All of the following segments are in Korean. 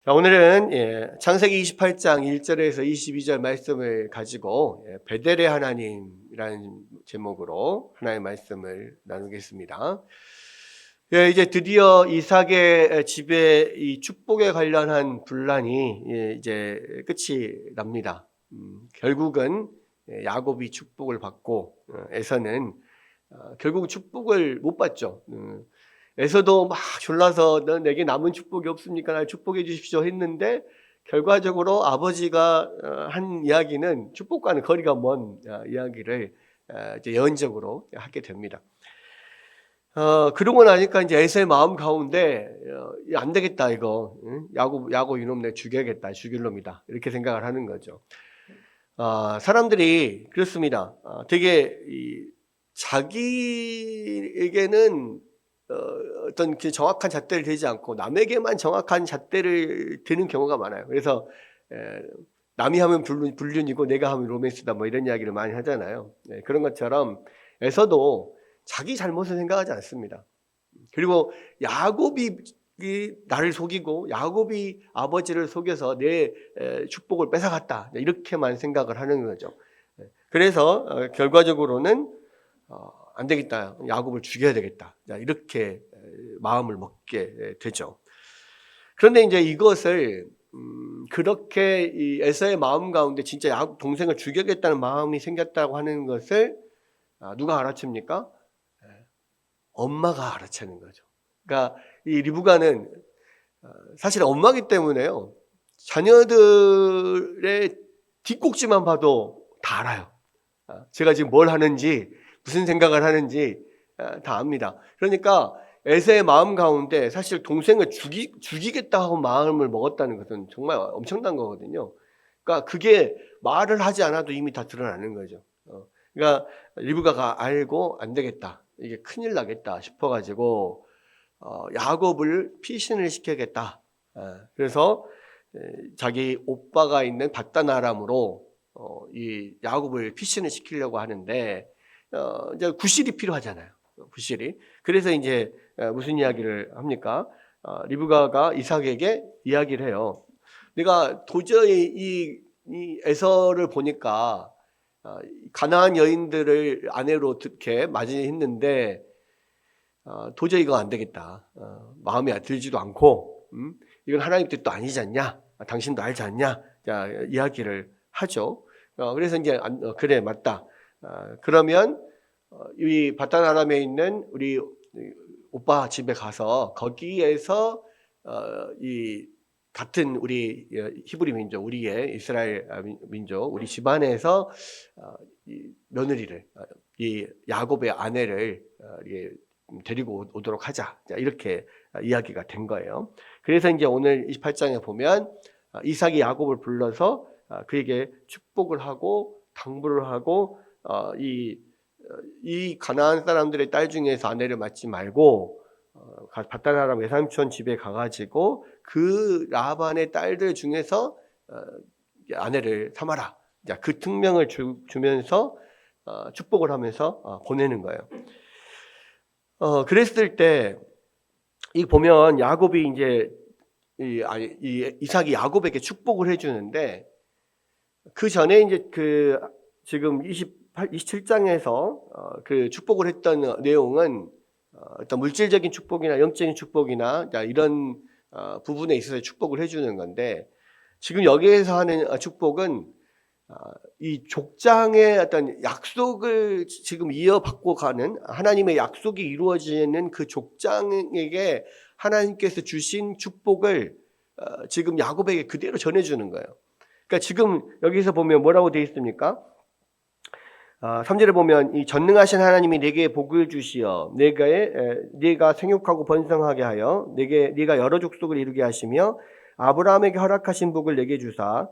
자, 오늘은 창세기 28장 1절에서 22절 말씀을 가지고 베델의 하나님이라는 제목으로 하나님의 말씀을 나누겠습니다. 이제 드디어 이삭의 집에 이 축복에 관련한 분란이 이제 끝이 납니다. 결국은 야곱이 축복을 받고 에서는 결국 축복을 못 받죠. 에서도 막 졸라서 너 내게 남은 축복이 없습니까? 날 축복해 주십시오 했는데 결과적으로 아버지가 한 이야기는 축복과는 거리가 먼 이야기를 이제 예언적으로 하게 됩니다. 그러고 나니까 이제 에서의 마음 가운데 안 되겠다 이거 야곱 이놈 내 죽여야겠다, 죽일 놈이다 이렇게 생각을 하는 거죠. 사람들이 그렇습니다. 되게 자기에게는 어떤 정확한 잣대를 대지 않고 남에게만 정확한 잣대를 드는 경우가 많아요. 그래서 남이 하면 불륜이고 내가 하면 로맨스다 뭐 이런 이야기를 많이 하잖아요. 그런 것처럼 에서도 자기 잘못을 생각하지 않습니다. 그리고 야곱이 나를 속이고 야곱이 아버지를 속여서 내 축복을 뺏어갔다 이렇게만 생각을 하는 거죠. 그래서 결과적으로는 안 되겠다, 야곱을 죽여야 되겠다 이렇게 마음을 먹게 되죠. 그런데 이제 이것을 그렇게 이 에서의 마음 가운데 진짜 야곱 동생을 죽여야겠다는 마음이 생겼다고 하는 것을 누가 알아챕니까? 엄마가 알아채는 거죠. 그러니까 이 리브가는 사실 엄마기 때문에요, 자녀들의 뒷꼭지만 봐도 다 알아요. 제가 지금 뭘 하는지 무슨 생각을 하는지 다 압니다. 그러니까 에서의 마음 가운데 사실 동생을 죽이겠다 하고 마음을 먹었다는 것은 정말 엄청난 거거든요. 그러니까 그게 말을 하지 않아도 이미 다 드러나는 거죠. 그러니까 리브가가 알고 안 되겠다, 이게 큰일 나겠다 싶어가지고 야곱을 피신을 시켜야겠다. 그래서 자기 오빠가 있는 밧단 아람으로 이 야곱을 피신을 시키려고 하는데 이제 구실이 필요하잖아요. 구실이. 그래서 이제 무슨 이야기를 합니까? 리브가가 이삭에게 이야기를 해요. 내가 도저히 이 에서를 보니까 가나안 여인들을 아내로 이렇게 맞이했는데 도저히 이거 안 되겠다. 마음에 들지도 않고 이건 하나님 뜻도 아니지 않냐? 당신도 알지 않냐? 자, 이야기를 하죠. 그래서 이제 그래 맞다. 그러면 이 밧단 아람에 있는 우리 오빠 집에 가서 거기에서 이 같은 우리 히브리 민족, 우리의 이스라엘 민족, 우리 집안에서 이 며느리를, 이 야곱의 아내를 데리고 오도록 하자. 이렇게 이야기가 된 거예요. 그래서 이제 오늘 28장에 보면 이삭이 야곱을 불러서 그에게 축복을 하고 당부를 하고 이 가나안 사람들의 딸 중에서 아내를 맡지 말고 밧단 아람 외삼촌 집에 가가지고 그 라반의 딸들 중에서 아내를 삼아라. 그 특명을 주면서 축복을 하면서 보내는 거예요. 그랬을 때 이 보면 야곱이 이제 이삭이 야곱에게 축복을 해주는데 그 전에 이제 지금 27장에서 그 축복을 했던 내용은 어떤 물질적인 축복이나 영적인 축복이나 이런 부분에 있어서 축복을 해주는 건데, 지금 여기에서 하는 축복은 이 족장의 어떤 약속을 지금 이어받고 가는, 하나님의 약속이 이루어지는 그 족장에게 하나님께서 주신 축복을 지금 야곱에게 그대로 전해주는 거예요. 그러니까 지금 여기서 보면 뭐라고 되어 있습니까? 3절에 보면 이 전능하신 하나님이 내게 복을 주시어 네가 생육하고 번성하게 하여 네가 여러 족속을 이루게 하시며 아브라함에게 허락하신 복을 내게 주사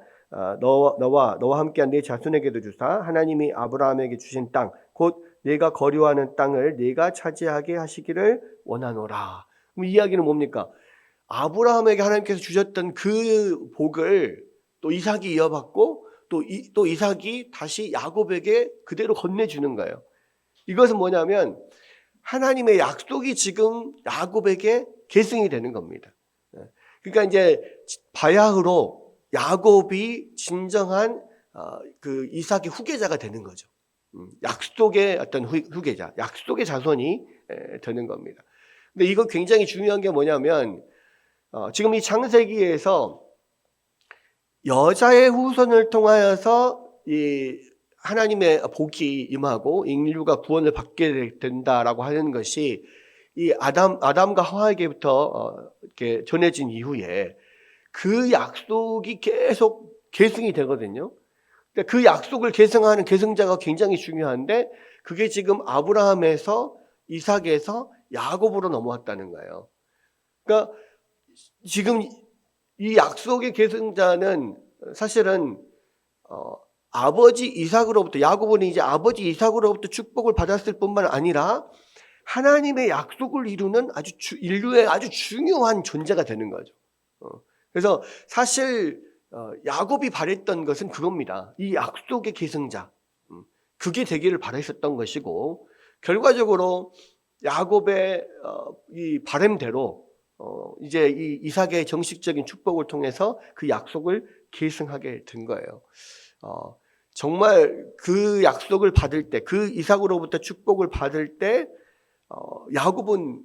너와 함께한 네 자손에게도 주사 하나님이 아브라함에게 주신 땅 곧 네가 거류하는 땅을 네가 차지하게 하시기를 원하노라. 그럼 이 이야기는 뭡니까? 아브라함에게 하나님께서 주셨던 그 복을 또 이삭이 이어받고 또 이삭이 다시 야곱에게 그대로 건네주는 거예요. 이것은 뭐냐면 하나님의 약속이 지금 야곱에게 계승이 되는 겁니다. 그러니까 이제 바야흐로 야곱이 진정한 그 이삭의 후계자가 되는 거죠. 약속의 어떤 후계자, 약속의 자손이 되는 겁니다. 근데 이거 굉장히 중요한 게 뭐냐면 지금 이 창세기에서 여자의 후손을 통하여서 이 하나님의 복이 임하고 인류가 구원을 받게 된다라고 하는 것이 이 아담과 하와에게부터 이렇게 전해진 이후에 그 약속이 계속 계승이 되거든요. 그 약속을 계승하는 계승자가 굉장히 중요한데 그게 지금 아브라함에서 이삭에서 야곱으로 넘어왔다는 거예요. 그러니까 지금 이 약속의 계승자는 사실은 아버지 이삭으로부터, 야곱은 이제 아버지 이삭으로부터 축복을 받았을 뿐만 아니라 하나님의 약속을 이루는 인류의 아주 중요한 존재가 되는 거죠. 그래서 사실 야곱이 바랬던 것은 그겁니다. 이 약속의 계승자, 그게 되기를 바랬었던 것이고, 결과적으로 야곱의 이 바람대로 이제 이 이삭의 정식적인 축복을 통해서 그 약속을 계승하게 된 거예요. 정말 그 약속을 받을 때, 그 이삭으로부터 축복을 받을 때 야곱은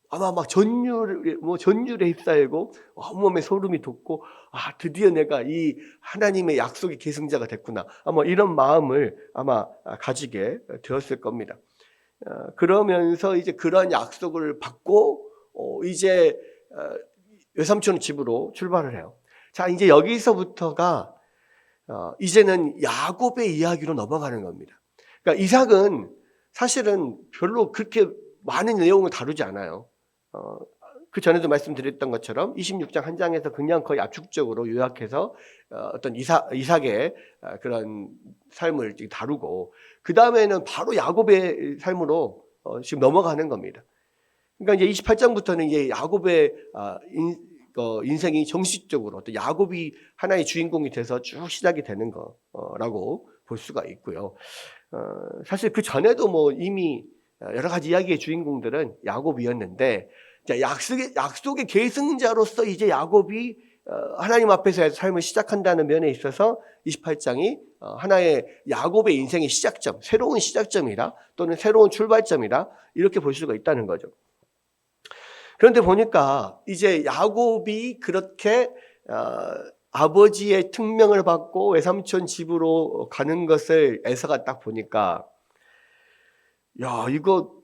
아마 막 전율에 휩싸이고 온몸에 소름이 돋고 드디어 내가 이 하나님의 약속의 계승자가 됐구나. 아마 이런 마음을 아마 가지게 되었을 겁니다. 그러면서 이제 그런 약속을 받고 이제 외삼촌 집으로 출발을 해요. 자, 이제 여기서부터가 이제는 야곱의 이야기로 넘어가는 겁니다. 그러니까 이삭은 사실은 별로 그렇게 많은 내용을 다루지 않아요. 그 전에도 말씀드렸던 것처럼 26장 한 장에서 그냥 거의 압축적으로 요약해서 어떤 이삭의 그런 삶을 다루고 그 다음에는 바로 야곱의 삶으로 지금 넘어가는 겁니다. 그러니까 이제 28장부터는 이제 야곱의 인생이 정식적으로 또 야곱이 하나의 주인공이 돼서 쭉 시작이 되는 거라고 볼 수가 있고요. 사실 그 전에도 뭐 이미 여러 가지 이야기의 주인공들은 야곱이었는데 약속의 계승자로서 이제 야곱이 하나님 앞에서의 삶을 시작한다는 면에 있어서 28장이 하나의 야곱의 인생의 시작점, 새로운 시작점이다 또는 새로운 출발점이다 이렇게 볼 수가 있다는 거죠. 그런데 보니까 이제 야곱이 그렇게 아버지의 특명을 받고 외삼촌 집으로 가는 것을 에서가 딱 보니까 이거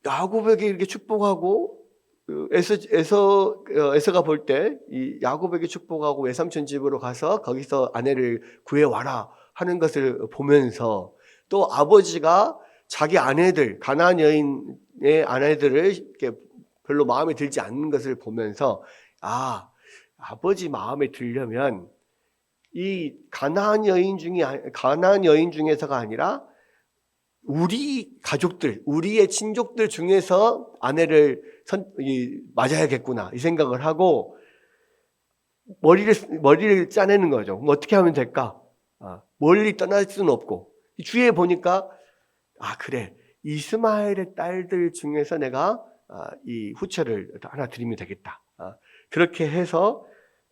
야곱에게 이렇게 축복하고 에서가 볼 때 이 야곱에게 축복하고 외삼촌 집으로 가서 거기서 아내를 구해와라 하는 것을 보면서 또 아버지가 자기 아내들 가나안 여인의 아내들을 이렇게 별로 마음에 들지 않는 것을 보면서 아버지 마음에 들려면 이 가나안 여인 중에서가 아니라 우리 가족들, 우리의 친족들 중에서 아내를 맞아야겠구나 이 생각을 하고 머리를 짜내는 거죠. 그럼 어떻게 하면 될까? 멀리 떠날 수는 없고 주위에 보니까 그래 이스마엘의 딸들 중에서 내가 이 후처를 하나 드리면 되겠다. 그렇게 해서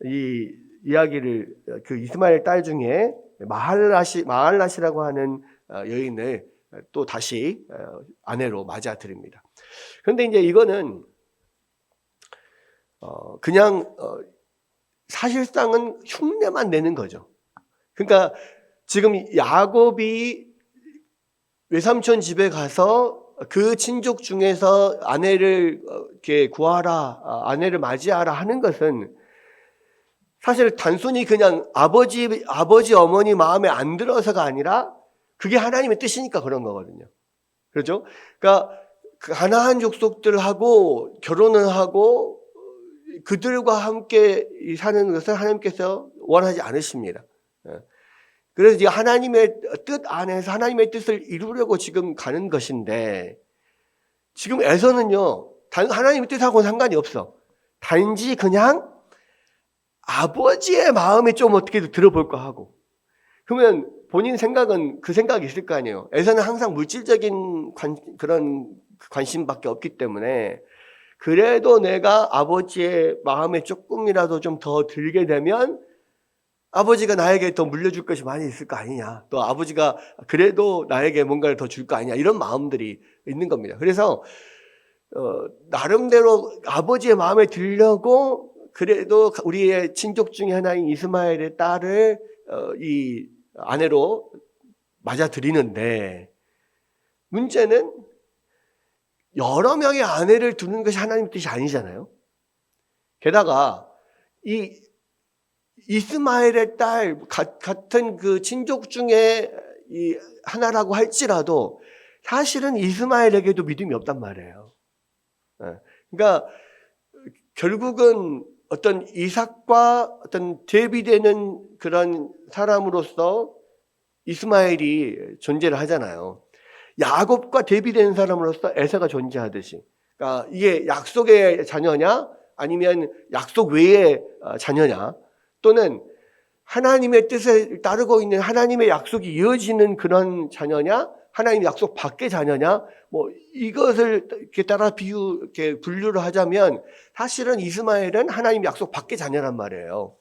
이 이야기를 그 이스마엘 딸 중에 마할라시라고 하는 여인을 또 다시 아내로 맞아드립니다. 그런데 이제 이거는 그냥 사실상은 흉내만 내는 거죠. 그러니까 지금 야곱이 외삼촌 집에 가서 그 친족 중에서 아내를 이렇게 구하라, 아내를 맞이하라 하는 것은 사실 단순히 그냥 아버지 어머니 마음에 안 들어서가 아니라 그게 하나님의 뜻이니까 그런 거거든요. 그렇죠? 그러니까 그 가나안 족속들하고 결혼을 하고 그들과 함께 사는 것을 하나님께서 원하지 않으십니다. 그래서 이제 하나님의 뜻 안에서 하나님의 뜻을 이루려고 지금 가는 것인데 지금 에서는요 하나님의 뜻하고는 상관이 없어. 단지 그냥 아버지의 마음에 좀 어떻게 들어볼까 하고 그러면 본인 생각은 그 생각이 있을 거 아니에요. 에서는 항상 물질적인 그런 관심밖에 없기 때문에 그래도 내가 아버지의 마음에 조금이라도 좀 더 들게 되면 아버지가 나에게 더 물려줄 것이 많이 있을 거 아니냐. 또 아버지가 그래도 나에게 뭔가를 더 줄 거 아니냐. 이런 마음들이 있는 겁니다. 그래서 나름대로 아버지의 마음에 들려고 그래도 우리의 친족 중에 하나인 이스마엘의 딸을 이 아내로 맞아들이는데, 문제는 여러 명의 아내를 두는 것이 하나님 뜻이 아니잖아요. 게다가 이 이스마엘의 딸 같은 그 친족 중에 이 하나라고 할지라도 사실은 이스마엘에게도 믿음이 없단 말이에요. 그러니까 결국은 어떤 이삭과 어떤 대비되는 그런 사람으로서 이스마엘이 존재를 하잖아요. 야곱과 대비되는 사람으로서 에서가 존재하듯이. 그러니까 이게 약속의 자녀냐 아니면 약속 외의 자녀냐, 또는 하나님의 뜻을 따르고 있는 하나님의 약속이 이어지는 그런 자녀냐, 하나님의 약속 밖의 자녀냐, 뭐 이것을 이렇게 따라 이렇게 분류를 하자면 사실은 이스마엘은 하나님 약속 밖의 자녀란 말이에요.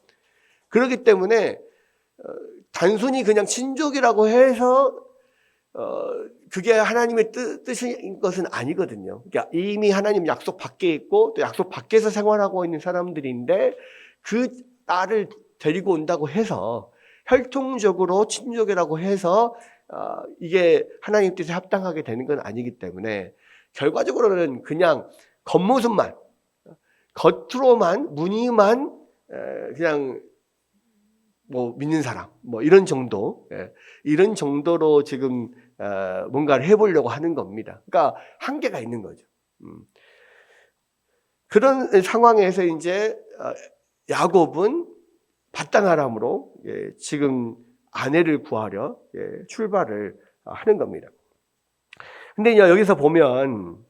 그렇기 때문에 단순히 그냥 친족이라고 해서 그게 하나님의 뜻인 것은 아니거든요. 그러니까 이미 하나님 약속 밖에 있고 또 약속 밖에서 생활하고 있는 사람들인데 그 딸을 데리고 온다고 해서 혈통적으로 친족이라고 해서 이게 하나님 뜻에 합당하게 되는 건 아니기 때문에 결과적으로는 그냥 겉모습만, 겉으로만, 무늬만 그냥 뭐 믿는 사람, 뭐 이런 정도, 이런 정도로 지금 뭔가를 해보려고 하는 겁니다. 그러니까 한계가 있는 거죠. 그런 상황에서 이제 야곱은 바땅아람으로 지금 아내를 구하려 출발을 하는 겁니다. 근데 여기서 보면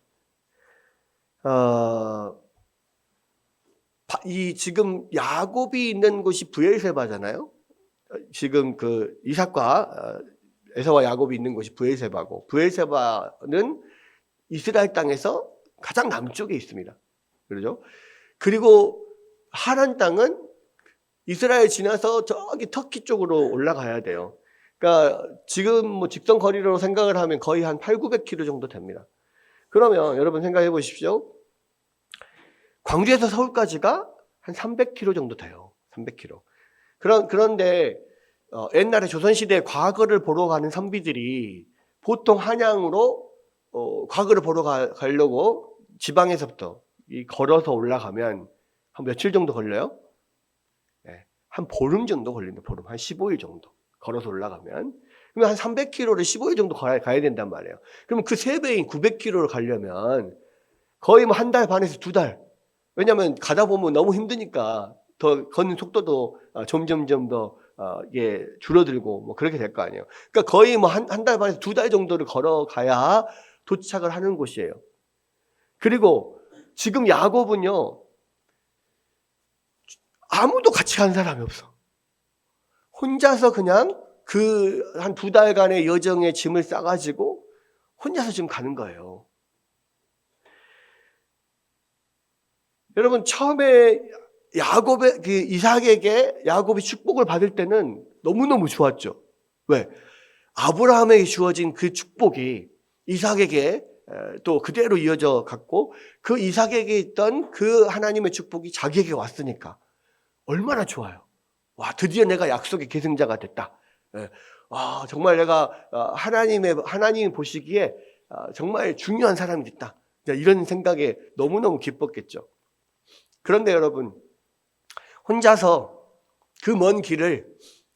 이 지금 야곱이 있는 곳이 브엘세바잖아요. 지금 그 이삭과 에서와 야곱이 있는 곳이 브엘세바고, 브엘세바는 이스라엘 땅에서 가장 남쪽에 있습니다. 그렇죠? 그리고 하란 땅은 이스라엘 지나서 저기 터키 쪽으로 올라가야 돼요. 그러니까 지금 뭐 직선 거리로 생각을 하면 거의 한 800-900km 정도 됩니다. 그러면 여러분 생각해 보십시오. 광주에서 서울까지가 한 300km 정도 돼요. 300km. 그런데 옛날에 조선시대 과거를 보러 가는 선비들이 보통 한양으로 과거를 보러 가려고 지방에서부터 걸어서 올라가면 한 며칠 정도 걸려요? 한 보름 정도 걸립니다. 보름. 한 15일 정도 걸어서 올라가면. 그러면 한 300km를 15일 정도 가야 된단 말이에요. 그러면 그 3배인 900km를 가려면 거의 뭐 한 달 반에서 2달. 왜냐하면 가다 보면 너무 힘드니까 더 걷는 속도도 점점점 더 줄어들고 뭐 그렇게 될 거 아니에요. 그러니까 거의 뭐 한 달 반에서 2달 정도를 걸어가야 도착을 하는 곳이에요. 그리고 지금 야곱은요, 아무도 같이 간 사람이 없어. 혼자서 그냥 그 한 2달간의 여정의 짐을 싸가지고 혼자서 지금 가는 거예요. 여러분, 처음에 그 이삭에게 야곱이 축복을 받을 때는 너무너무 좋았죠. 왜? 아브라함에게 주어진 그 축복이 이삭에게 또 그대로 이어져 갔고, 그 이삭에게 있던 그 하나님의 축복이 자기에게 왔으니까 얼마나 좋아요. 와, 드디어 내가 약속의 계승자가 됐다. 와, 정말 내가 하나님이 보시기에 정말 중요한 사람이 됐다. 이런 생각에 너무너무 기뻤겠죠. 그런데 여러분, 혼자서 그 먼 길을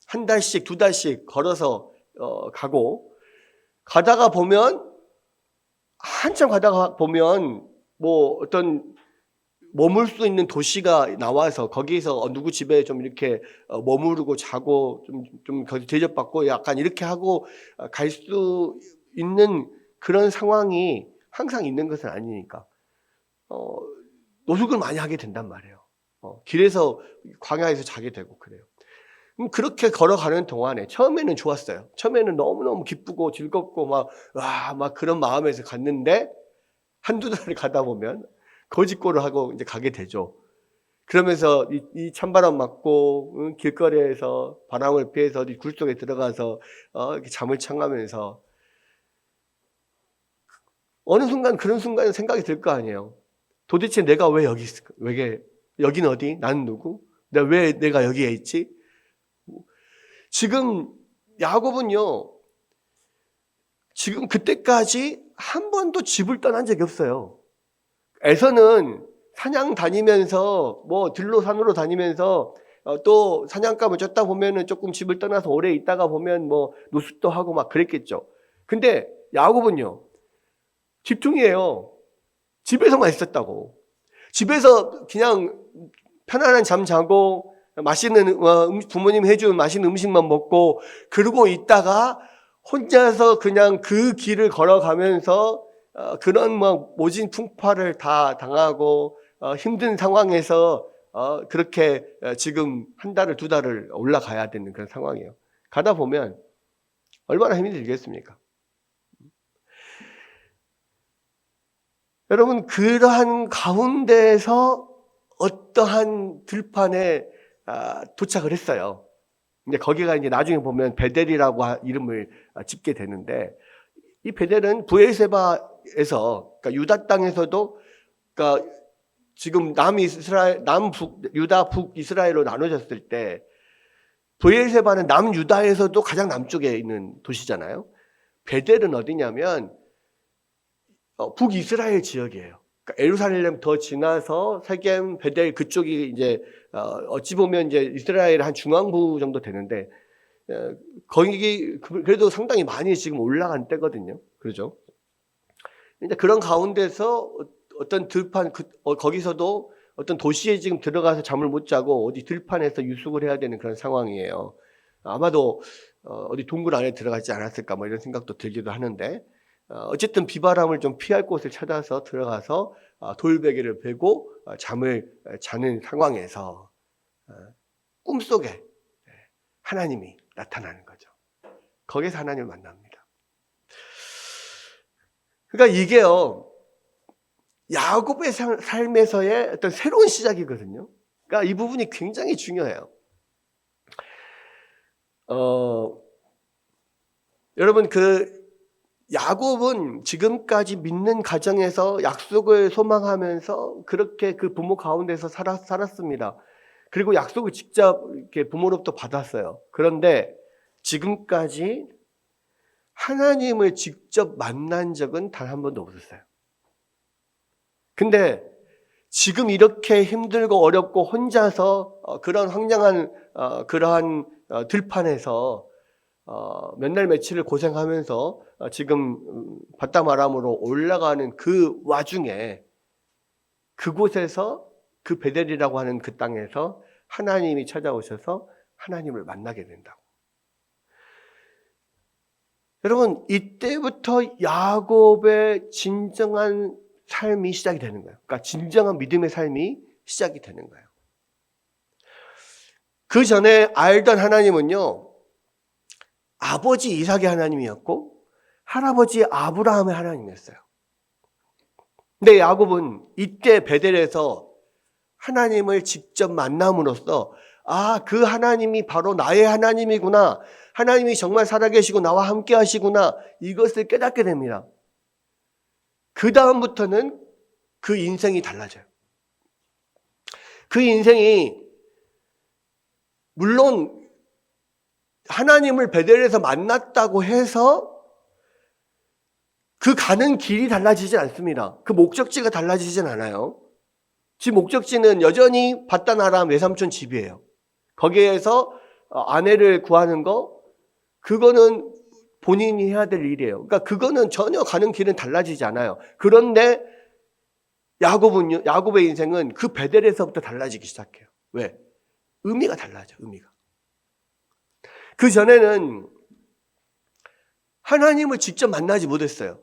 한 달씩 2달씩 걸어서 가다가 보면, 한참 가다가 보면 뭐 어떤 머물 수 있는 도시가 나와서 거기서 누구 집에 좀 이렇게 머무르고 자고 좀 거기 대접받고 약간 이렇게 하고 갈 수 있는 그런 상황이 항상 있는 것은 아니니까 노숙을 많이 하게 된단 말이에요. 길에서 광야에서 자게 되고 그래요. 그렇게 걸어가는 동안에 처음에는 좋았어요. 처음에는 너무너무 기쁘고 즐겁고 막 그런 마음에서 갔는데 한두 달을 가다 보면 거짓골을 하고 이제 가게 되죠. 그러면서 이 찬바람 맞고 길거리에서 바람을 피해서 어디 굴 속에 들어가서 이렇게 잠을 청하면서 어느 순간 그런 순간에 생각이 들 거 아니에요. 도대체 내가 왜 여기 있을까? 여기는 어디? 나는 누구? 왜 내가 여기에 있지? 지금 야곱은요, 지금 그때까지 한 번도 집을 떠난 적이 없어요. 에서는 사냥 다니면서 뭐 들로 산으로 다니면서 또 사냥감을 쫓다 보면은 조금 집을 떠나서 오래 있다가 보면 뭐 노숙도 하고 막 그랬겠죠. 근데 야곱은요, 집중이에요. 집에서만 있었다고. 집에서 그냥 편안한 잠 자고 맛있는 부모님 해준 맛있는 음식만 먹고 그러고 있다가 혼자서 그냥 그 길을 걸어가면서 그런 뭐 모진 풍파를 다 당하고 힘든 상황에서 그렇게 지금 한 달을 두 달을 올라가야 되는 그런 상황이에요. 가다 보면 얼마나 힘이 들겠습니까? 여러분, 그러한 가운데에서 어떠한 들판에 도착을 했어요. 근데 거기가 이제 나중에 보면 베델이라고 이름을 짓게 되는데, 이 베델은 브엘세바에서, 그러니까 유다 땅에서도, 그러니까 지금 남북, 유다 북이스라엘로 나눠졌을 때, 브엘세바는 남유다에서도 가장 남쪽에 있는 도시잖아요. 베델은 어디냐면 북이스라엘 지역이에요. 그러니까 에루살렘 더 지나서 세겜, 베델 그쪽이 이제 어찌 보면 이제 이스라엘 한 중앙부 정도 되는데 거기 그래도 상당히 많이 지금 올라간 때거든요. 그렇죠? 근데 그런 가운데서 어떤 들판 거기서도 어떤 도시에 지금 들어가서 잠을 못 자고 어디 들판에서 유숙을 해야 되는 그런 상황이에요. 아마도 어디 동굴 안에 들어가지 않았을까 뭐 이런 생각도 들기도 하는데 어쨌든 비바람을 좀 피할 곳을 찾아서 들어가서 돌베개를 베고 잠을 자는 상황에서 꿈속에 하나님이 나타나는 거죠. 거기서 하나님을 만납니다. 그러니까 이게요, 야곱의 삶에서의 어떤 새로운 시작이거든요. 그러니까 이 부분이 굉장히 중요해요. 여러분, 야곱은 지금까지 믿는 가정에서 약속을 소망하면서 그렇게 그 부모 가운데서 살았습니다. 그리고 약속을 직접 이렇게 부모로부터 받았어요. 그런데 지금까지 하나님을 직접 만난 적은 단 한 번도 없었어요. 근데 지금 이렇게 힘들고 어렵고 혼자서 그런 황량한 그러한 들판에서 몇 날 며칠을 고생하면서 지금 바다마람으로 올라가는 그 와중에 그곳에서 그 베델이라고 하는 그 땅에서 하나님이 찾아오셔서 하나님을 만나게 된다고. 여러분, 이때부터 야곱의 진정한 삶이 시작이 되는 거예요. 그러니까 진정한 믿음의 삶이 시작이 되는 거예요. 그 전에 알던 하나님은요, 아버지 이삭의 하나님이었고 할아버지 아브라함의 하나님이었어요. 근데 야곱은 이때 베델에서 하나님을 직접 만남으로써 그 하나님이 바로 나의 하나님이구나, 하나님이 정말 살아계시고 나와 함께 하시구나, 이것을 깨닫게 됩니다. 그 다음부터는 그 인생이 달라져요. 그 인생이 물론 하나님을 베델에서 만났다고 해서 그 가는 길이 달라지지 않습니다. 그 목적지가 달라지진 않아요. 지금 목적지는 여전히 밧단 아람 외삼촌 집이에요. 거기에서 아내를 구하는 거, 그거는 본인이 해야 될 일이에요. 그러니까 그거는 전혀 가는 길은 달라지지 않아요. 그런데 야곱의 인생은 그 베델에서부터 달라지기 시작해요. 왜? 의미가 달라져, 의미가. 그 전에는 하나님을 직접 만나지 못했어요.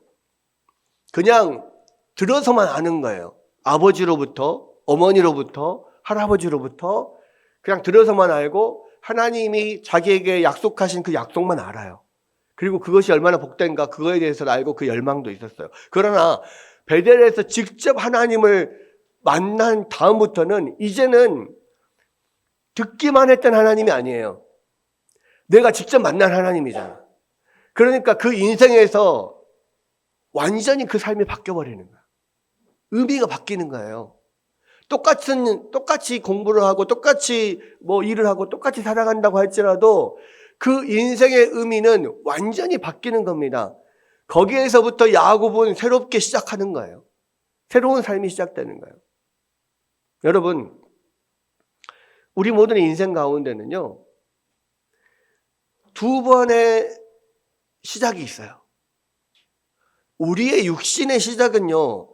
그냥 들어서만 아는 거예요. 아버지로부터, 어머니로부터, 할아버지로부터 그냥 들어서만 알고 하나님이 자기에게 약속하신 그 약속만 알아요. 그리고 그것이 얼마나 복된가 그거에 대해서 알고 그 열망도 있었어요. 그러나 베델에서 직접 하나님을 만난 다음부터는 이제는 듣기만 했던 하나님이 아니에요. 내가 직접 만난 하나님이잖아. 그러니까 그 인생에서 완전히 그 삶이 바뀌어버리는 거야. 의미가 바뀌는 거예요. 똑같이 공부를 하고 똑같이 뭐 일을 하고 똑같이 살아간다고 할지라도 그 인생의 의미는 완전히 바뀌는 겁니다. 거기에서부터 야곱은 새롭게 시작하는 거예요. 새로운 삶이 시작되는 거예요. 여러분, 우리 모든 인생 가운데는요, 두 번의 시작이 있어요. 우리의 육신의 시작은요,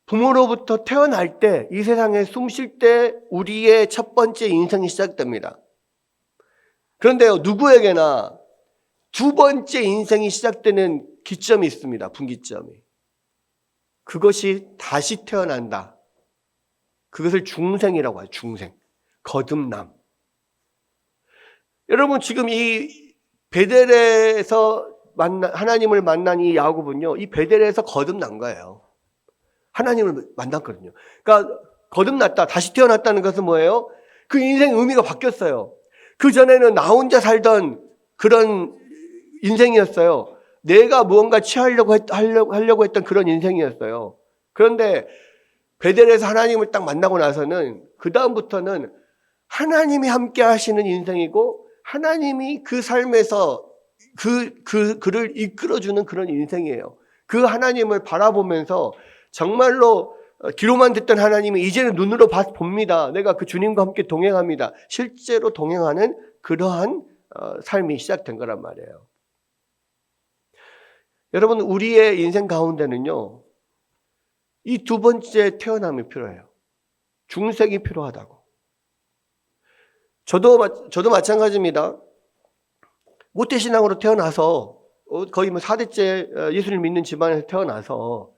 부모로부터 태어날 때, 이 세상에 숨 쉴 때 우리의 첫 번째 인생이 시작됩니다. 그런데요, 누구에게나 두 번째 인생이 시작되는 기점이 있습니다. 분기점이. 그것이 다시 태어난다. 그것을 중생이라고 해요. 중생. 거듭남. 여러분, 지금 이 베델에서 하나님을 만난 이 야곱은요, 이 베델에서 거듭난 거예요. 하나님을 만났거든요. 그러니까 거듭났다, 다시 태어났다는 것은 뭐예요? 그 인생의 의미가 바뀌었어요. 그 전에는 나 혼자 살던 그런 인생이었어요. 내가 무언가 취하려고 했던 그런 인생이었어요. 그런데 베델에서 하나님을 딱 만나고 나서는 그 다음부터는 하나님이 함께 하시는 인생이고 하나님이 그 삶에서 그를 이끌어주는 그런 인생이에요. 그 하나님을 바라보면서 정말로 귀로만 듣던 하나님이 이제는 눈으로 봅니다. 내가 그 주님과 함께 동행합니다. 실제로 동행하는 그러한 삶이 시작된 거란 말이에요. 여러분, 우리의 인생 가운데는요, 이 두 번째 태어남이 필요해요. 중생이 필요하다고. 저도 마찬가지입니다. 모태신앙으로 태어나서 거의 뭐 4대째 예수를 믿는 집안에서 태어나서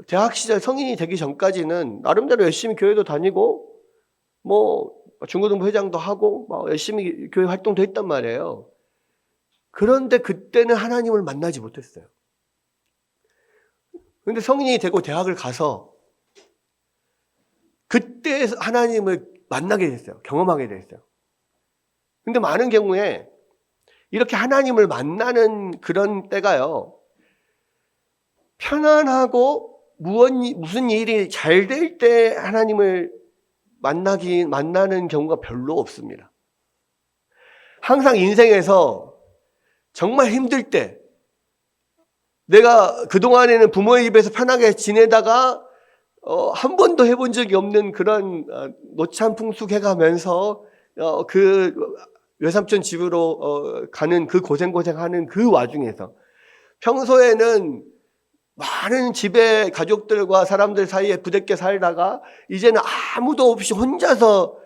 대학 시절 성인이 되기 전까지는 나름대로 열심히 교회도 다니고 뭐 중고등부 회장도 하고 막 열심히 교회 활동도 했단 말이에요. 그런데 그때는 하나님을 만나지 못했어요. 그런데 성인이 되고 대학을 가서 그때 하나님을 만나게 됐어요. 경험하게 됐어요. 근데 많은 경우에 이렇게 하나님을 만나는 그런 때가요, 편안하고 무슨 일이 잘 될 때 하나님을 만나는 경우가 별로 없습니다. 항상 인생에서 정말 힘들 때, 내가 그동안에는 부모의 집에서 편하게 지내다가 한 번도 해본 적이 없는 그런 노참풍숙해가면서 그 외삼촌 집으로 가는 그 고생하는 그 와중에서 평소에는 많은 집에 가족들과 사람들 사이에 부대껴 살다가 이제는 아무도 없이 혼자서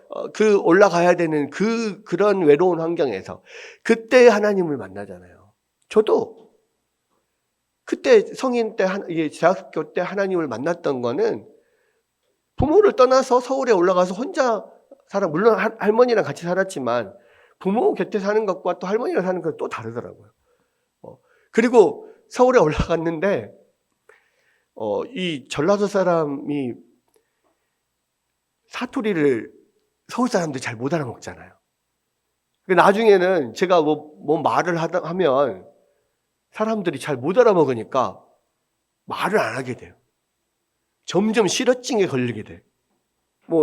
올라가야 되는 그런 외로운 환경에서 그때 하나님을 만나잖아요. 저도 그때 성인 때, 대학교 때 하나님을 만났던 거는 부모를 떠나서 서울에 올라가서 혼자 물론 할머니랑 같이 살았지만 부모 곁에 사는 것과 또 할머니랑 사는 건 또 다르더라고요. 그리고 서울에 올라갔는데 이 전라도 사람이 사투리를 서울 사람들이 잘 못 알아먹잖아요. 나중에는 제가 뭐 말을 하면 사람들이 잘 못 알아먹으니까 말을 안 하게 돼요. 점점 실어증에 걸리게 돼.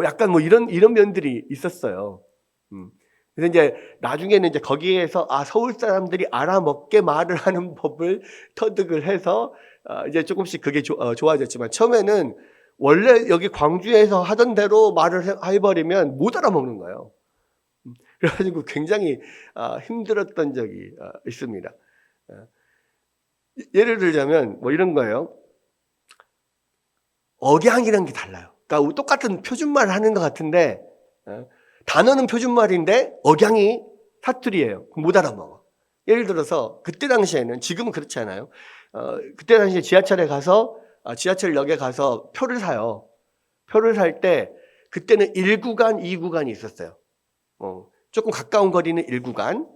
약간 이런 면들이 있었어요. 그래서 이제 나중에는 이제 거기에서 서울 사람들이 알아먹게 말을 하는 법을 터득을 해서 이제 조금씩 그게 좋아졌지만 처음에는 원래 여기 광주에서 하던 대로 말을 해버리면 못 알아먹는 거예요. 그래가지고 굉장히 힘들었던 적이 있습니다. 예를 들자면 이런 거예요. 억양이라는 게 달라요. 그러니까 똑같은 표준말을 하는 것 같은데 단어는 표준말인데 억양이 사투리예요. 못 알아먹어. 예를 들어서 그때 당시에는, 지금은 그렇지 않아요. 그때 당시에 지하철역에 가서 표를 사요. 표를 살 때 그때는 1구간, 2구간이 있었어요. 조금 가까운 거리는 1구간,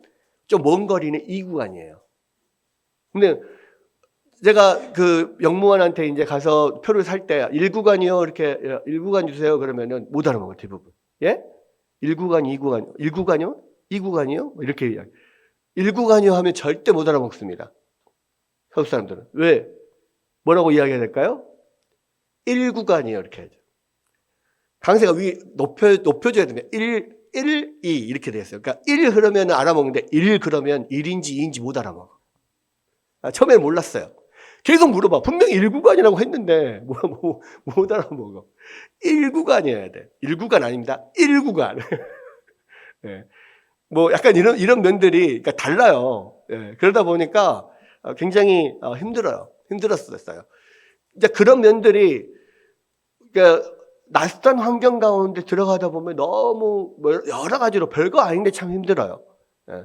좀 먼 거리는 2구간이에요. 근데 제가 그 영무원한테 이제 가서 표를 살 때 1구간이요 이렇게 1구간 주세요 그러면은 못 알아먹어요 대부분. 예? 1구간, 2구간, 1구간이요? 2구간이요? 이렇게 이야기. 1구간이요 하면 절대 못 알아먹습니다. 서울 사람들은. 왜? 뭐라고 이야기해야 될까요? 1구간이요 이렇게 하죠. 강세가 높여줘야 됩니다. 1, 2 이렇게 되어 있어요. 그러니까 1 그러면 알아먹는데 1 그러면 1인지 2인지 못 알아먹어. 처음에는 몰랐어요. 계속 물어봐. 분명히 1구간이라고 했는데 못 알아먹어. 1구간이어야 돼. 1구간 아닙니다. 1구간. 네. 뭐 약간 이런 면들이 그러니까 달라요. 네. 그러다 보니까 굉장히 힘들었어요. 이제 그런 면들이 그러니까 낯선 환경 가운데 들어가다 보면 너무 여러 가지로 별거 아닌데 참 힘들어요. 네.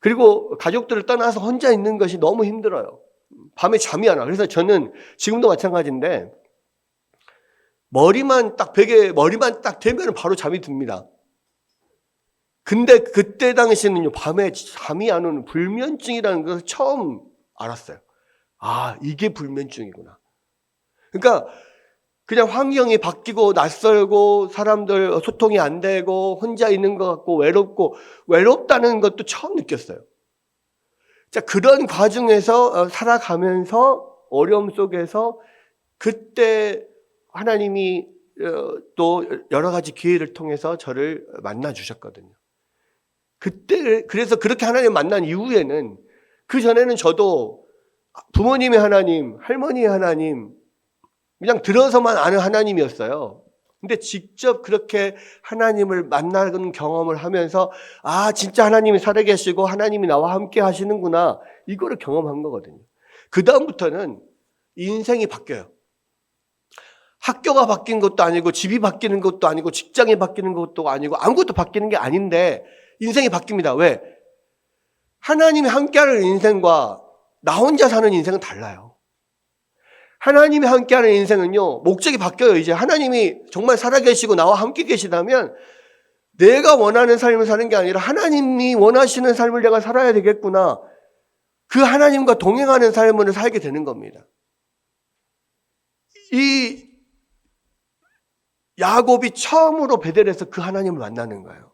그리고 가족들을 떠나서 혼자 있는 것이 너무 힘들어요. 밤에 잠이 안 와. 그래서 저는 지금도 마찬가지인데 베개에 머리만 딱 대면 바로 잠이 듭니다. 근데 그때 당시에는요, 밤에 잠이 안 오는 불면증이라는 것을 처음 알았어요. 아, 이게 불면증이구나. 그러니까 그냥 환경이 바뀌고 낯설고 사람들 소통이 안 되고 혼자 있는 것 같고 외롭다는 것도 처음 느꼈어요. 자, 그런 과정에서 살아가면서 어려움 속에서 그때 하나님이 또 여러 가지 기회를 통해서 저를 만나 주셨거든요. 그래서 그렇게 하나님 만난 이후에는 그 전에는 저도 부모님의 하나님, 할머니의 하나님, 그냥 들어서만 아는 하나님이었어요. 근데 직접 그렇게 하나님을 만나는 경험을 하면서 아, 진짜 하나님이 살아계시고 하나님이 나와 함께 하시는구나. 이거를 경험한 거거든요. 그 다음부터는 인생이 바뀌어요. 학교가 바뀐 것도 아니고 집이 바뀌는 것도 아니고 직장이 바뀌는 것도 아니고 아무것도 바뀌는 게 아닌데 인생이 바뀝니다. 왜? 하나님이 함께하는 인생과 나 혼자 사는 인생은 달라요. 하나님이 함께하는 인생은요, 목적이 바뀌어요. 이제 하나님이 정말 살아계시고 나와 함께 계시다면 내가 원하는 삶을 사는 게 아니라 하나님이 원하시는 삶을 내가 살아야 되겠구나. 그 하나님과 동행하는 삶을 살게 되는 겁니다. 이 야곱이 처음으로 베델에서 그 하나님을 만나는 거예요.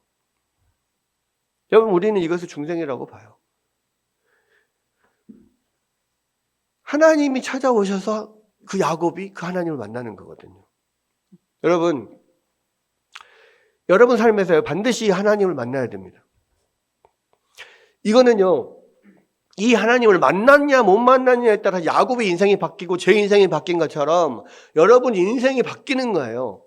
여러분, 우리는 이것을 중생이라고 봐요. 하나님이 찾아오셔서 그 야곱이 그 하나님을 만나는 거거든요. 여러분 삶에서 반드시 하나님을 만나야 됩니다. 이거는요, 이 하나님을 만났냐 못 만났냐에 따라 야곱의 인생이 바뀌고 제 인생이 바뀐 것처럼 여러분 인생이 바뀌는 거예요.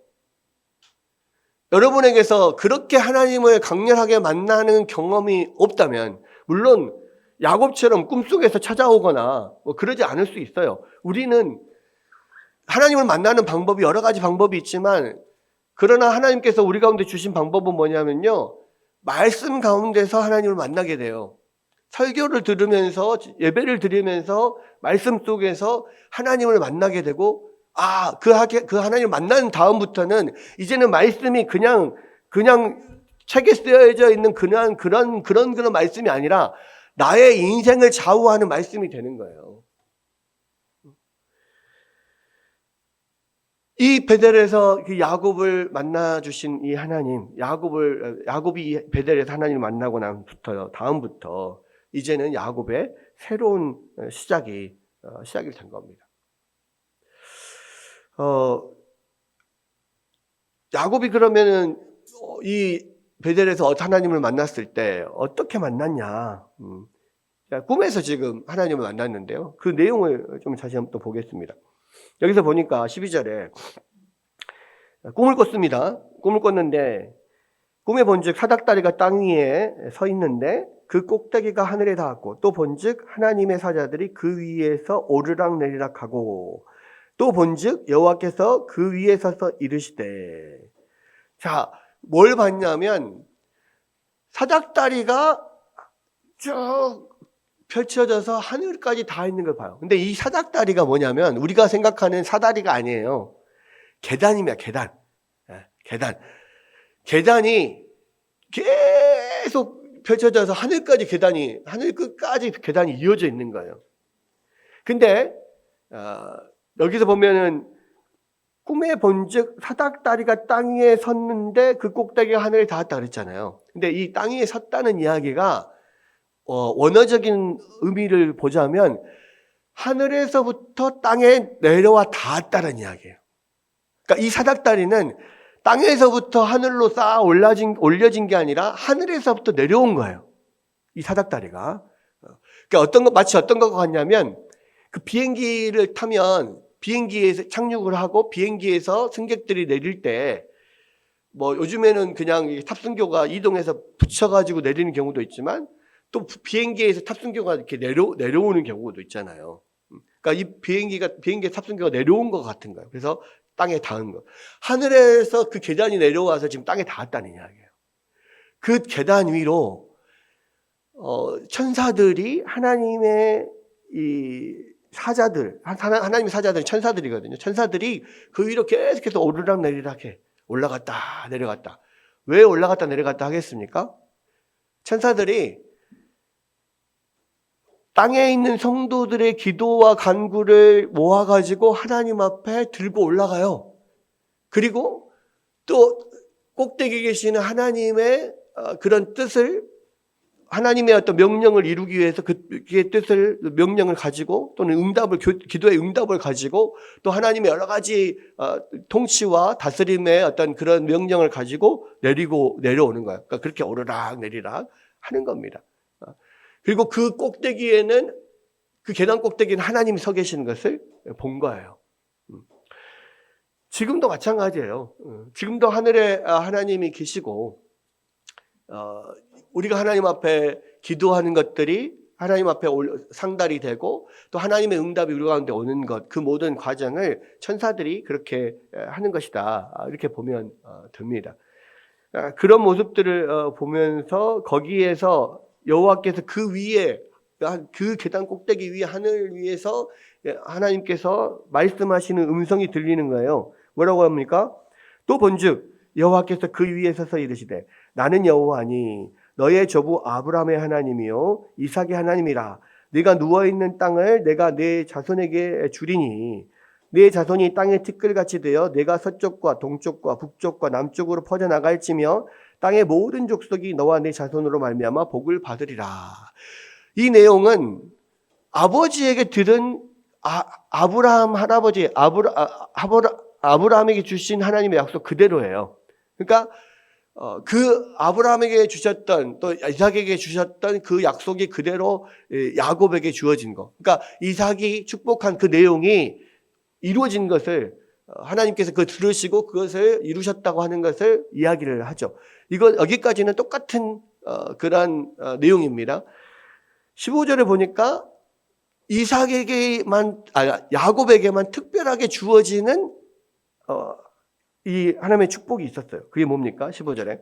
여러분에게서 그렇게 하나님을 강렬하게 만나는 경험이 없다면, 물론 야곱처럼 꿈속에서 찾아오거나 뭐 그러지 않을 수 있어요. 우리는 하나님을 만나는 방법이 여러 가지 방법이 있지만, 그러나 하나님께서 우리 가운데 주신 방법은 뭐냐면요, 말씀 가운데서 하나님을 만나게 돼요. 설교를 들으면서 예배를 드리면서 말씀 속에서 하나님을 만나게 되고, 그 하나님을 만난 다음부터는 이제는 말씀이 그냥 책에 쓰여져 있는 그런 말씀이 아니라 나의 인생을 좌우하는 말씀이 되는 거예요. 이 베델에서 그 야곱을 만나 주신 이 하나님, 야곱이 베델에서 하나님을 만나고 다음부터 이제는 야곱의 새로운 시작이 된 겁니다. 야곱이 그러면은 이 베델에서 하나님을 만났을 때 어떻게 만났냐? 꿈에서 지금 하나님을 만났는데요. 그 내용을 좀 다시 한번 또 보겠습니다. 여기서 보니까 12절에 꿈을 꿨습니다. 꿈을 꿨는데 꿈에 본즉 사닥다리가 땅 위에 서 있는데 그 꼭대기가 하늘에 닿았고, 또 본즉 하나님의 사자들이 그 위에서 오르락 내리락 하고, 또 본즉 여호와께서 그 위에 서서 이르시되. 자, 뭘 봤냐면 사닥다리가 쭉 펼쳐져서 하늘까지 닿아 있는 걸 봐요. 근데 이 사닥다리가 뭐냐면 우리가 생각하는 사다리가 아니에요. 계단입니다. 계단이 계속 펼쳐져서 하늘 끝까지 계단이 이어져 있는 거예요. 근데 여기서 보면은 꿈에 본즉 사닥다리가 땅 위에 섰는데 그 꼭대기가 하늘에 닿았다 그랬잖아요. 근데 이 땅 위에 섰다는 이야기가 원어적인 의미를 보자면 하늘에서부터 땅에 내려와 닿았다는 이야기예요. 그러니까 이 사닥다리는 땅에서부터 하늘로 쌓아 올려진 게 아니라 하늘에서부터 내려온 거예요. 이 사닥다리가. 그러니까 마치 어떤 것 같냐면 그 비행기를 타면 비행기에서 착륙을 하고 비행기에서 승객들이 내릴 때 뭐 요즘에는 그냥 탑승교가 이동해서 붙여가지고 내리는 경우도 있지만 또 비행기에서 탑승교가 이렇게 내려오는 경우도 있잖아요. 그러니까 이 비행기에 탑승교가 내려온 것 같은 거예요. 그래서 땅에 닿은 거. 하늘에서 그 계단이 내려와서 지금 땅에 닿았다는 이야기예요. 그 계단 위로 천사들이 하나님의 이 사자들, 하나님의 사자들이 천사들이거든요. 천사들이 그 위로 계속해서 오르락 내리락 해. 올라갔다 내려갔다. 왜 올라갔다 내려갔다 하겠습니까? 천사들이 땅에 있는 성도들의 기도와 간구를 모아가지고 하나님 앞에 들고 올라가요. 그리고 또 꼭대기에 계시는 하나님의 그런 뜻을, 하나님의 어떤 명령을 이루기 위해서 그의 뜻을, 명령을 가지고 또는 기도의 응답을 가지고 또 하나님의 여러 가지 통치와 다스림의 어떤 그런 명령을 가지고 내려오는 거예요. 그러니까 그렇게 오르락 내리락 하는 겁니다. 그리고 그 꼭대기에는, 그 계단 꼭대기에는 하나님이 서 계시는 것을 본 거예요. 지금도 마찬가지예요. 지금도 하늘에 하나님이 계시고 우리가 하나님 앞에 기도하는 것들이 하나님 앞에 상달이 되고 또 하나님의 응답이 우리 가운데 오는 것, 그 모든 과정을 천사들이 그렇게 하는 것이다, 이렇게 보면 됩니다. 그런 모습들을 보면서 거기에서 여호와께서 그 위에, 그 계단 꼭대기 위에, 하늘 위에서 하나님께서 말씀하시는 음성이 들리는 거예요. 뭐라고 합니까? 또 본즉 여호와께서 그 위에 서서 이르시되 나는 여호와니 너의 조부 아브라함의 하나님이요 이삭의 하나님이라. 네가 누워있는 땅을 내가 네 자손에게 주리니 네 자손이 땅의 티끌같이 되어 내가 서쪽과 동쪽과 북쪽과 남쪽으로 퍼져나갈지며 땅의 모든 족속이 너와 네 자손으로 말미암아 복을 받으리라. 이 내용은 아버지에게 들은 아브라함 할아버지 아브라함에게 주신 하나님의 약속 그대로예요. 그러니까 그 아브라함에게 주셨던, 또 이삭에게 주셨던 그 약속이 그대로 야곱에게 주어진 거. 그러니까 이삭이 축복한 그 내용이 이루어진 것을 하나님께서 그 들으시고 그것을 이루셨다고 하는 것을 이야기를 하죠. 이건 여기까지는 똑같은 그런 내용입니다. 15절에 보니까 야곱에게만 특별하게 주어지는 이 하나님의 축복이 있었어요. 그게 뭡니까? 15절에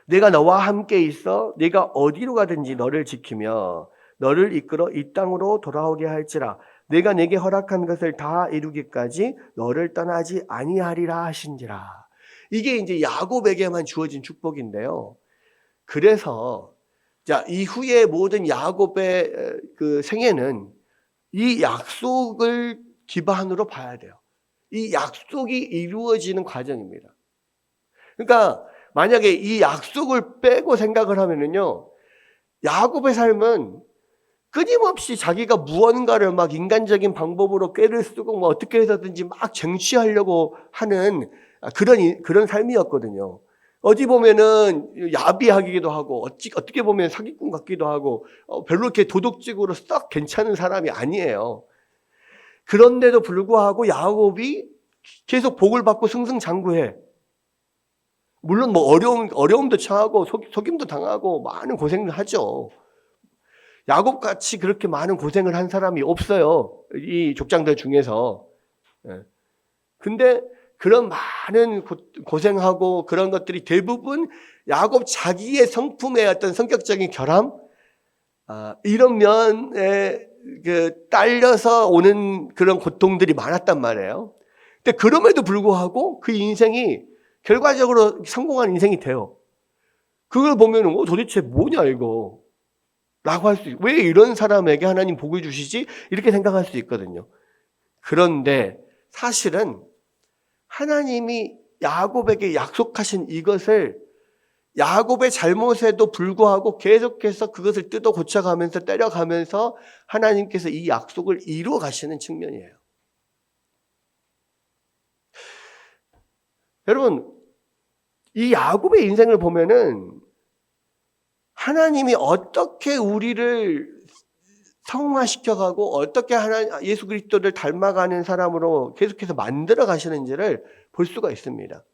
내가 너와 함께 있어 네가 어디로 가든지 너를 지키며 너를 이끌어 이 땅으로 돌아오게 할지라. 내가 내게 허락한 것을 다 이루기까지 너를 떠나지 아니하리라 하신지라. 이게 이제 야곱에게만 주어진 축복인데요. 그래서 이후에 모든 야곱의 그 생애는 이 약속을 기반으로 봐야 돼요. 이 약속이 이루어지는 과정입니다. 그러니까 만약에 이 약속을 빼고 생각을 하면은요, 야곱의 삶은 끊임없이 자기가 무언가를 막 인간적인 방법으로 꾀를 쓰고 뭐 어떻게 해서든지 막 쟁취하려고 하는 그런 삶이었거든요. 어디 보면은 야비하기도 하고 어떻게 보면 사기꾼 같기도 하고 별로 이렇게 도덕적으로 썩 괜찮은 사람이 아니에요. 그런데도 불구하고 야곱이 계속 복을 받고 승승장구해. 물론 뭐 어려움도 처하고 속임도 당하고 많은 고생을 하죠. 야곱같이 그렇게 많은 고생을 한 사람이 없어요, 이 족장들 중에서. 근데 그런 많은 고생하고 그런 것들이 대부분 야곱 자기의 성품의 어떤 성격적인 결함, 이런 면에 딸려서 오는 그런 고통들이 많았단 말이에요. 근데 그럼에도 불구하고 그 인생이 결과적으로 성공한 인생이 돼요. 그걸 보면 도대체 뭐냐 이거. 라고 할 수 있고, 왜 이런 사람에게 하나님 복을 주시지? 이렇게 생각할 수 있거든요. 그런데 사실은 하나님이 야곱에게 약속하신 이것을 야곱의 잘못에도 불구하고 계속해서 그것을 뜯어 고쳐가면서 때려가면서 하나님께서 이 약속을 이루어 가시는 측면이에요. 여러분, 이 야곱의 인생을 보면은 하나님이 어떻게 우리를 성화시켜가고 어떻게 예수 그리스도를 닮아가는 사람으로 계속해서 만들어 가시는지를 볼 수가 있습니다.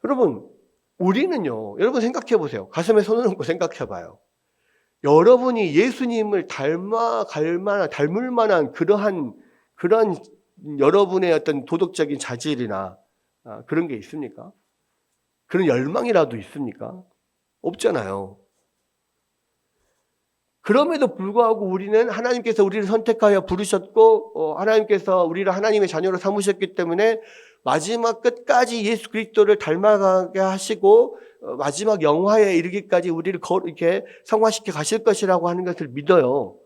여러분, 우리는요, 여러분 생각해 보세요. 가슴에 손을 얹고 생각해 봐요. 여러분이 예수님을 닮을 만한 그러한 여러분의 어떤 도덕적인 자질이나 그런 게 있습니까? 그런 열망이라도 있습니까? 없잖아요. 그럼에도 불구하고 우리는 하나님께서 우리를 선택하여 부르셨고 하나님께서 우리를 하나님의 자녀로 삼으셨기 때문에 마지막 끝까지 예수 그리스도를 닮아가게 하시고 마지막 영화에 이르기까지 우리를 이렇게 성화시켜 가실 것이라고 하는 것을 믿어요.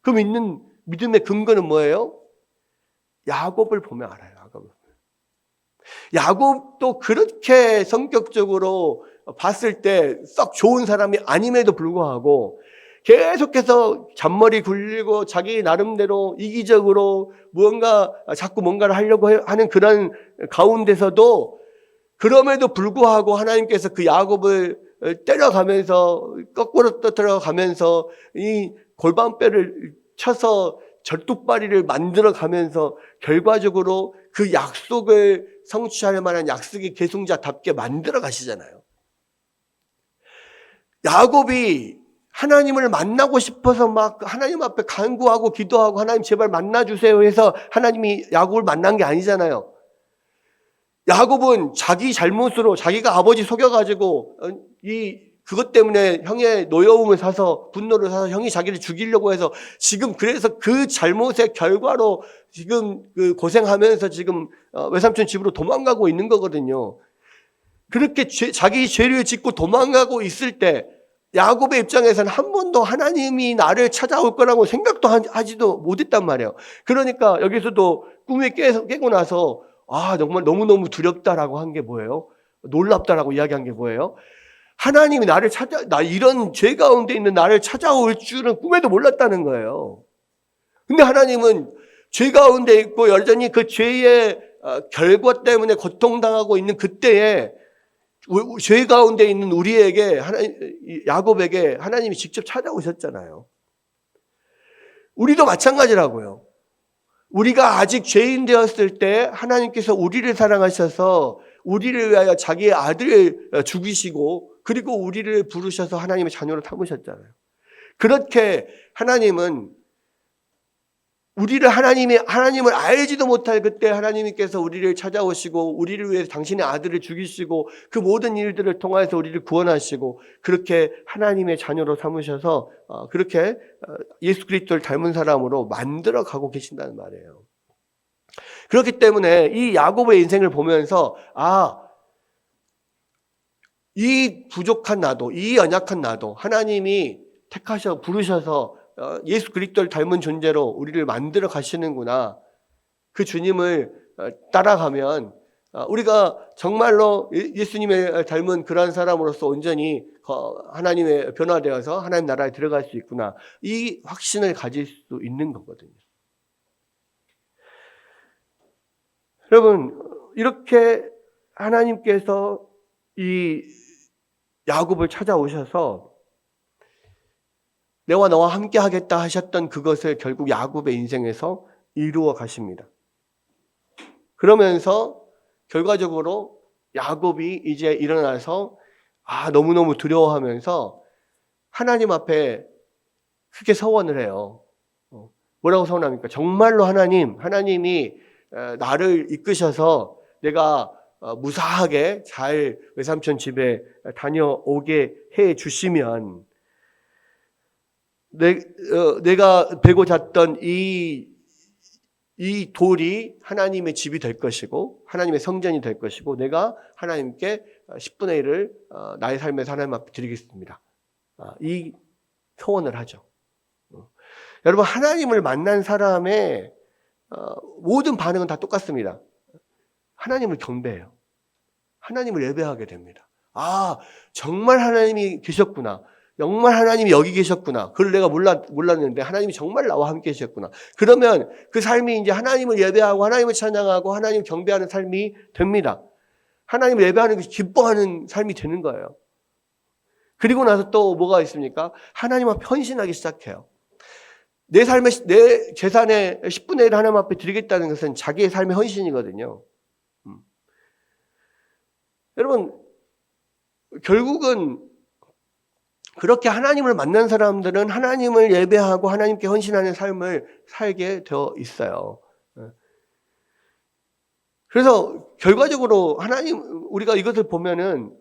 그 믿음의 근거는 뭐예요? 야곱을 보면 알아요. 야곱도 그렇게 성격적으로 봤을 때 썩 좋은 사람이 아님에도 불구하고 계속해서 잔머리 굴리고 자기 나름대로 이기적으로 자꾸 뭔가를 하려고 하는 그런 가운데서도 그럼에도 불구하고 하나님께서 그 야곱을 때려가면서 거꾸로 떠들어가면서 이 골반뼈를 쳐서 절뚝발이를 만들어가면서 결과적으로 그 약속을 성취할 만한 약속의 계승자답게 만들어 가시잖아요. 야곱이 하나님을 만나고 싶어서 막 하나님 앞에 간구하고 기도하고 하나님 제발 만나주세요 해서 하나님이 야곱을 만난 게 아니잖아요. 야곱은 자기 잘못으로 자기가 아버지 속여가지고 그것 때문에 형의 노여움을 사서 분노를 사서 형이 자기를 죽이려고 해서 지금 그래서 그 잘못의 결과로 지금 그 고생하면서 지금 외삼촌 집으로 도망가고 있는 거거든요. 그렇게 자기 죄를 짓고 도망가고 있을 때 야곱의 입장에서는 한 번도 하나님이 나를 찾아올 거라고 생각도 하지도 못했단 말이에요. 그러니까 여기서도 꿈에 깨고 나서 정말 너무너무 두렵다라고 한 게 뭐예요? 놀랍다라고 이야기한 게 뭐예요? 하나님이 나 이런 죄 가운데 있는 나를 찾아올 줄은 꿈에도 몰랐다는 거예요. 근데 하나님은 죄 가운데 있고 여전히 그 죄의 결과 때문에 고통당하고 있는 그때에 죄 가운데 있는 우리에게 야곱에게 하나님이 직접 찾아오셨잖아요. 우리도 마찬가지라고요. 우리가 아직 죄인 되었을 때 하나님께서 우리를 사랑하셔서 우리를 위하여 자기의 아들을 죽이시고 그리고 우리를 부르셔서 하나님의 자녀로 삼으셨잖아요. 그렇게 하나님은 하나님을 알지도 못할 그때 하나님께서 우리를 찾아오시고 우리를 위해서 당신의 아들을 죽이시고 그 모든 일들을 통해서 우리를 구원하시고 그렇게 하나님의 자녀로 삼으셔서 그렇게 예수 그리스도를 닮은 사람으로 만들어 가고 계신다는 말이에요. 그렇기 때문에 이 야곱의 인생을 보면서 이 부족한 나도, 이 연약한 나도 하나님이 부르셔서 예수 그리스도를 닮은 존재로 우리를 만들어 가시는구나. 그 주님을 따라가면 우리가 정말로 예수님의 닮은 그러한 사람으로서 온전히 하나님의 변화되어서 하나님 나라에 들어갈 수 있구나. 이 확신을 가질 수 있는 거거든요. 여러분, 이렇게 하나님께서 이 야곱을 찾아오셔서 내와 너와 함께 하겠다 하셨던 그것을 결국 야곱의 인생에서 이루어 가십니다. 그러면서 결과적으로 야곱이 이제 일어나서 너무너무 두려워하면서 하나님 앞에 크게 서원을 해요. 뭐라고 서원합니까? 정말로 하나님이 나를 이끄셔서 내가 무사하게 잘 외삼촌 집에 다녀오게 해 주시면 내가 베고 잤던 이 돌이 하나님의 집이 될 것이고 하나님의 성전이 될 것이고 내가 하나님께 10분의 1을 나의 삶에서 하나님 앞에 드리겠습니다. 이 소원을 하죠. 여러분, 하나님을 만난 사람의 모든 반응은 다 똑같습니다. 하나님을 경배해요. 하나님을 예배하게 됩니다. 정말 하나님이 계셨구나. 정말 하나님이 여기 계셨구나. 그걸 내가 몰랐는데 하나님이 정말 나와 함께 계셨구나. 그러면 그 삶이 이제 하나님을 예배하고 하나님을 찬양하고 하나님을 경배하는 삶이 됩니다. 하나님을 예배하는 것이 기뻐하는 삶이 되는 거예요. 그리고 나서 또 뭐가 있습니까? 하나님 앞에 헌신하기 시작해요. 내 재산의 10분의 1 하나님 앞에 드리겠다는 것은 자기의 삶의 헌신이거든요. 여러분, 결국은 그렇게 하나님을 만난 사람들은 하나님을 예배하고 하나님께 헌신하는 삶을 살게 되어 있어요. 그래서 결과적으로 우리가 이것을 보면은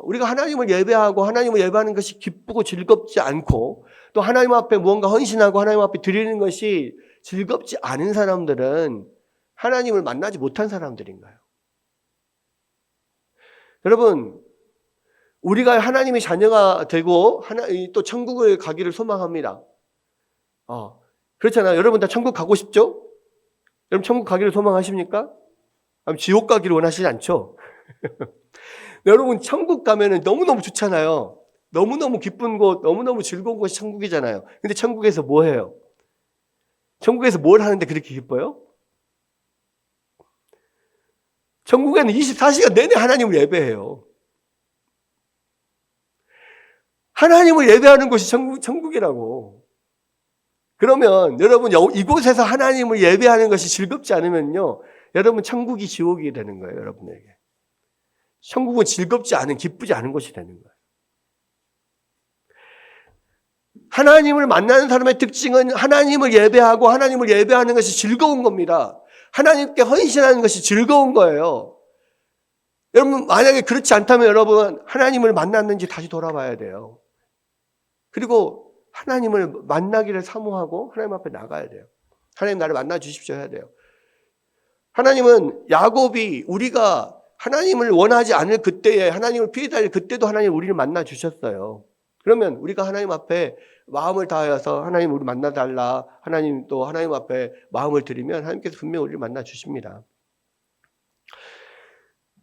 우리가 하나님을 예배하고 하나님을 예배하는 것이 기쁘고 즐겁지 않고 또 하나님 앞에 무언가 헌신하고 하나님 앞에 드리는 것이 즐겁지 않은 사람들은 하나님을 만나지 못한 사람들인 거예요. 여러분, 우리가 하나님의 자녀가 되고 또 천국을 가기를 소망합니다. 그렇잖아요. 여러분 다 천국 가고 싶죠? 여러분 천국 가기를 소망하십니까? 지옥 가기를 원하시지 않죠? 여러분 천국 가면은 너무너무 좋잖아요. 너무너무 기쁜 곳, 너무너무 즐거운 곳이 천국이잖아요. 근데 천국에서 뭐 해요? 천국에서 뭘 하는데 그렇게 기뻐요? 천국에는 24시간 내내 하나님을 예배해요. 하나님을 예배하는 곳이 천국이라고. 그러면 여러분 이곳에서 하나님을 예배하는 것이 즐겁지 않으면요, 여러분 천국이 지옥이 되는 거예요. 여러분에게 천국은 즐겁지 않은, 기쁘지 않은 곳이 되는 거예요. 하나님을 만나는 사람의 특징은 하나님을 예배하고 하나님을 예배하는 것이 즐거운 겁니다. 하나님께 헌신하는 것이 즐거운 거예요. 여러분 만약에 그렇지 않다면 여러분 하나님을 만났는지 다시 돌아봐야 돼요. 그리고 하나님을 만나기를 사모하고 하나님 앞에 나가야 돼요. 하나님 나를 만나 주십시오 해야 돼요. 하나님은 야곱이 우리가 하나님을 원하지 않을 그때에 하나님을 피해다닐 그때도 하나님 우리를 만나 주셨어요. 그러면 우리가 하나님 앞에 마음을 다하여서 하나님 우리 만나달라, 하나님 또 하나님 앞에 마음을 드리면 하나님께서 분명히 우리를 만나 주십니다.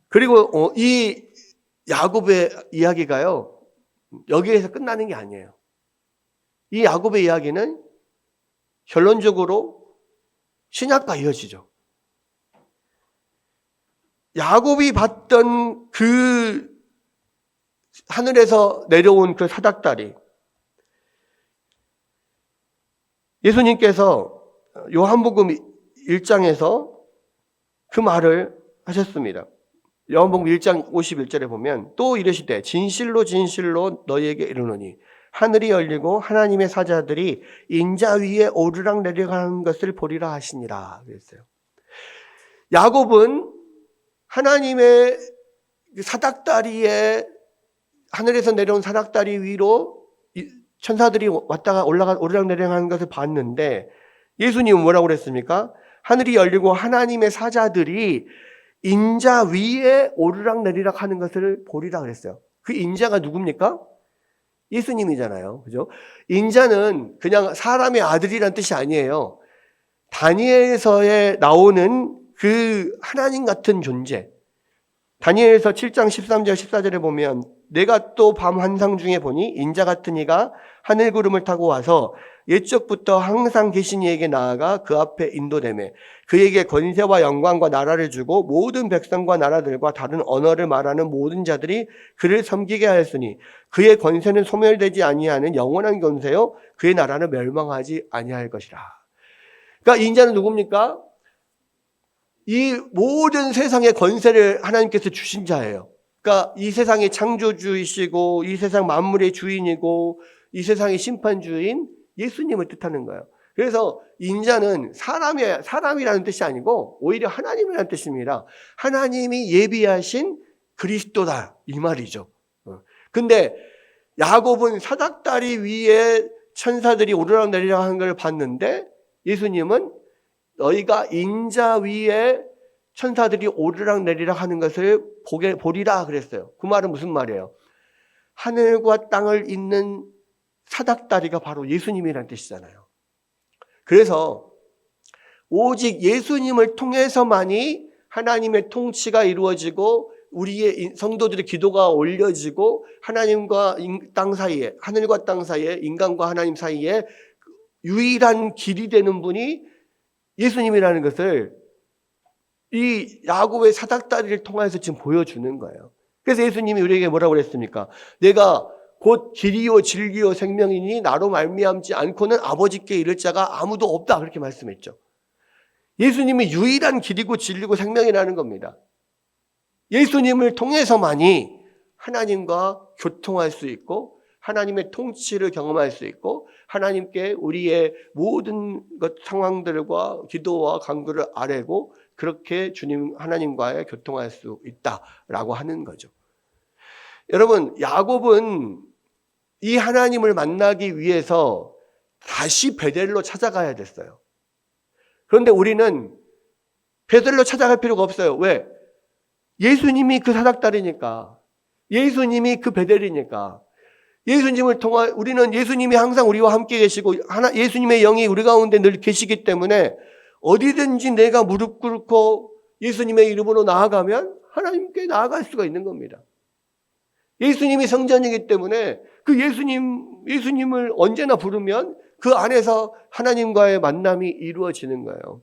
그리고 이 야곱의 이야기가요, 여기에서 끝나는 게 아니에요. 이 야곱의 이야기는 결론적으로 신약과 이어지죠. 야곱이 봤던 그 하늘에서 내려온 그 사닥다리, 예수님께서 요한복음 1장에서 그 말을 하셨습니다. 요한복음 1장 51절에 보면 또 이르시되 진실로 진실로 너희에게 이르노니 하늘이 열리고 하나님의 사자들이 인자 위에 오르락 내리락하는 것을 보리라 하시니라 그랬어요. 야곱은 하나님의 사닥다리에, 하늘에서 내려온 사닥다리 위로 천사들이 왔다가 오르락 내리락하는 것을 봤는데, 예수님은 뭐라고 그랬습니까? 하늘이 열리고 하나님의 사자들이 인자 위에 오르락 내리락 하는 것을 보리라 그랬어요. 그 인자가 누굽니까? 예수님이잖아요. 그죠? 인자는 그냥 사람의 아들이란 뜻이 아니에요. 다니엘서에 나오는 그 하나님 같은 존재. 다니엘서 7장 13절 14절에 보면 내가 또 밤 환상 중에 보니 인자 같은 이가 하늘 구름을 타고 와서 옛적부터 항상 계신 이에게 나아가 그 앞에 인도되매 그에게 권세와 영광과 나라를 주고 모든 백성과 나라들과 다른 언어를 말하는 모든 자들이 그를 섬기게 하였으니 그의 권세는 소멸되지 아니하는 영원한 권세요 그의 나라는 멸망하지 아니할 것이라. 그러니까 인자는 누굽니까? 이 모든 세상의 권세를 하나님께서 주신 자예요. 그러니까 이 세상의 창조주이시고 이 세상 만물의 주인이고 이 세상의 심판주인 예수님을 뜻하는 거예요. 그래서 인자는 사람이라는 뜻이 아니고 오히려 하나님이라는 뜻입니다. 하나님이 예비하신 그리스도다 이 말이죠. 근데 야곱은 사닥다리 위에 천사들이 오르락내리락 하는 걸 봤는데 예수님은 너희가 인자 위에 천사들이 오르락내리락 하는 것을 보리라 그랬어요. 그 말은 무슨 말이에요? 하늘과 땅을 잇는 사닥다리가 바로 예수님이라는 뜻이잖아요. 그래서 오직 예수님을 통해서만이 하나님의 통치가 이루어지고 우리의 성도들의 기도가 올려지고 하나님과 땅 사이에, 하늘과 땅 사이에, 인간과 하나님 사이에 유일한 길이 되는 분이 예수님이라는 것을 이 야곱의 사닥다리를 통해서 지금 보여주는 거예요. 그래서 예수님이 우리에게 뭐라고 그랬습니까? 내가 곧 길이요 진리요 생명이니 나로 말미암지 않고는 아버지께 이를 자가 아무도 없다, 그렇게 말씀했죠. 예수님이 유일한 길이고 진리고 생명이라는 겁니다. 예수님을 통해서만이 하나님과 교통할 수 있고 하나님의 통치를 경험할 수 있고 하나님께 우리의 모든 것 상황들과 기도와 간구를 아뢰고 그렇게 주님 하나님과의 교통할 수 있다라고 하는 거죠. 여러분, 야곱은 이 하나님을 만나기 위해서 다시 베델로 찾아가야 됐어요. 그런데 우리는 베델로 찾아갈 필요가 없어요. 왜? 예수님이 그 사닥다리니까. 예수님이 그 베델이니까. 예수님을 통해 우리는 예수님이 항상 우리와 함께 계시고 예수님의 영이 우리 가운데 늘 계시기 때문에 어디든지 내가 무릎 꿇고 예수님의 이름으로 나아가면 하나님께 나아갈 수가 있는 겁니다. 예수님이 성전이기 때문에 그 예수님을 언제나 부르면 그 안에서 하나님과의 만남이 이루어지는 거예요.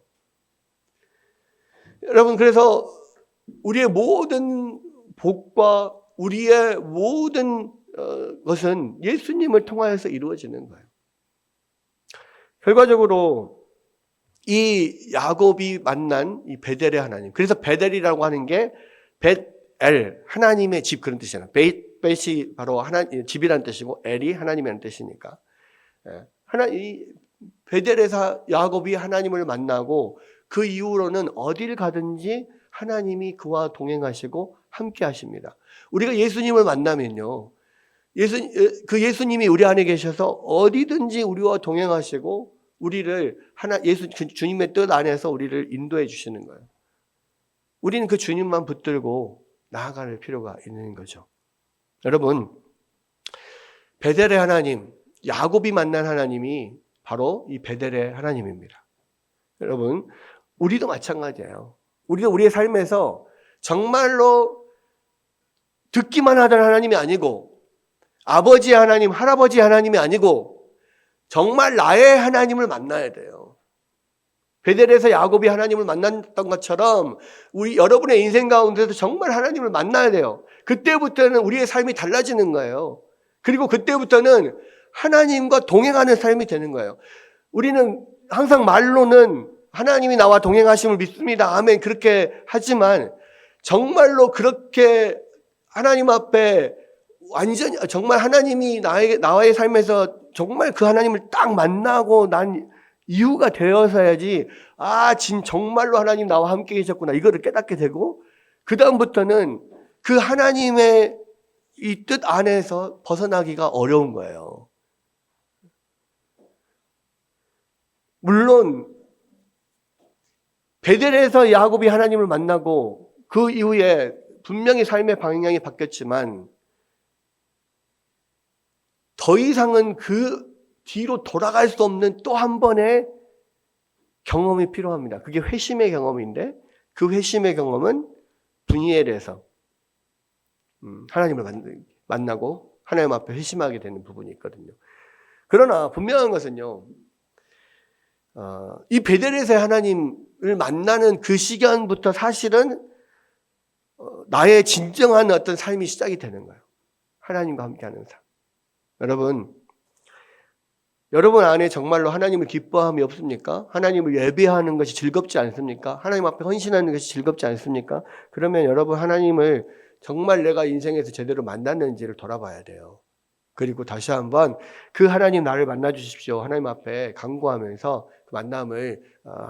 여러분, 그래서 우리의 모든 복과 우리의 모든 것은 예수님을 통하여서 이루어지는 거예요. 결과적으로 이 야곱이 만난 이 베델의 하나님, 그래서 베델이라고 하는 게 벳엘, 하나님의 집, 그런 뜻이잖아요. 벳이 바로 집이라는 뜻이고 엘이 하나님이라는 뜻이니까. 이 베델에서 야곱이 하나님을 만나고 그 이후로는 어딜 가든지 하나님이 그와 동행하시고 함께 하십니다. 우리가 예수님을 만나면요, 그 예수님이 우리 안에 계셔서 어디든지 우리와 동행하시고 우리를 주님의 뜻 안에서 우리를 인도해 주시는 거예요. 우리는 그 주님만 붙들고 나아갈 필요가 있는 거죠. 여러분, 베델의 하나님, 야곱이 만난 하나님이 바로 이 베델의 하나님입니다. 여러분, 우리도 마찬가지예요. 우리도 우리의 삶에서 정말로 듣기만 하던 하나님이 아니고 아버지 하나님, 할아버지 하나님이 아니고 정말 나의 하나님을 만나야 돼요. 베델에서 야곱이 하나님을 만났던 것처럼 여러분의 인생 가운데서 정말 하나님을 만나야 돼요. 그때부터는 우리의 삶이 달라지는 거예요. 그리고 그때부터는 하나님과 동행하는 삶이 되는 거예요. 우리는 항상 말로는 하나님이 나와 동행하심을 믿습니다. 아멘. 그렇게 하지만 정말로 그렇게 하나님 앞에 완전히 정말 하나님이 나의 삶에서 정말 그 하나님을 딱 만나고 난 이유가 되어서야지 정말로 하나님 나와 함께 계셨구나 이거를 깨닫게 되고 그 다음부터는 그 하나님의 이 뜻 안에서 벗어나기가 어려운 거예요. 물론 베델에서 야곱이 하나님을 만나고 그 이후에 분명히 삶의 방향이 바뀌었지만 더 이상은 그 뒤로 돌아갈 수 없는 또 한 번의 경험이 필요합니다. 그게 회심의 경험인데 그 회심의 경험은 분이엘에서 하나님을 만나고 하나님 앞에 회심하게 되는 부분이 있거든요. 그러나 분명한 것은요, 이 베델에서의 하나님을 만나는 그 시간부터 사실은 나의 진정한 어떤 삶이 시작이 되는 거예요. 하나님과 함께하는 삶. 여러분 안에 정말로 하나님을 기뻐함이 없습니까? 하나님을 예배하는 것이 즐겁지 않습니까? 하나님 앞에 헌신하는 것이 즐겁지 않습니까? 그러면 여러분 하나님을 정말 내가 인생에서 제대로 만났는지를 돌아봐야 돼요. 그리고 다시 한번 그 하나님 나를 만나 주십시오. 하나님 앞에 간구하면서 그 만남을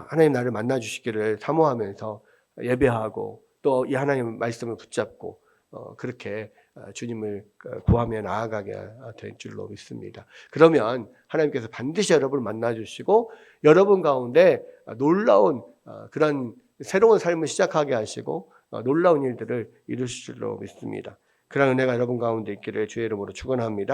하나님 나를 만나 주시기를 사모하면서 예배하고 또 이 하나님 말씀을 붙잡고 그렇게 주님을 구하며 나아가게 될 줄로 믿습니다. 그러면 하나님께서 반드시 여러분을 만나 주시고 여러분 가운데 놀라운 그런 새로운 삶을 시작하게 하시고 놀라운 일들을 이루실 줄로 믿습니다. 그런 은혜가 여러분 가운데 있기를 주의 이름으로 축원합니다.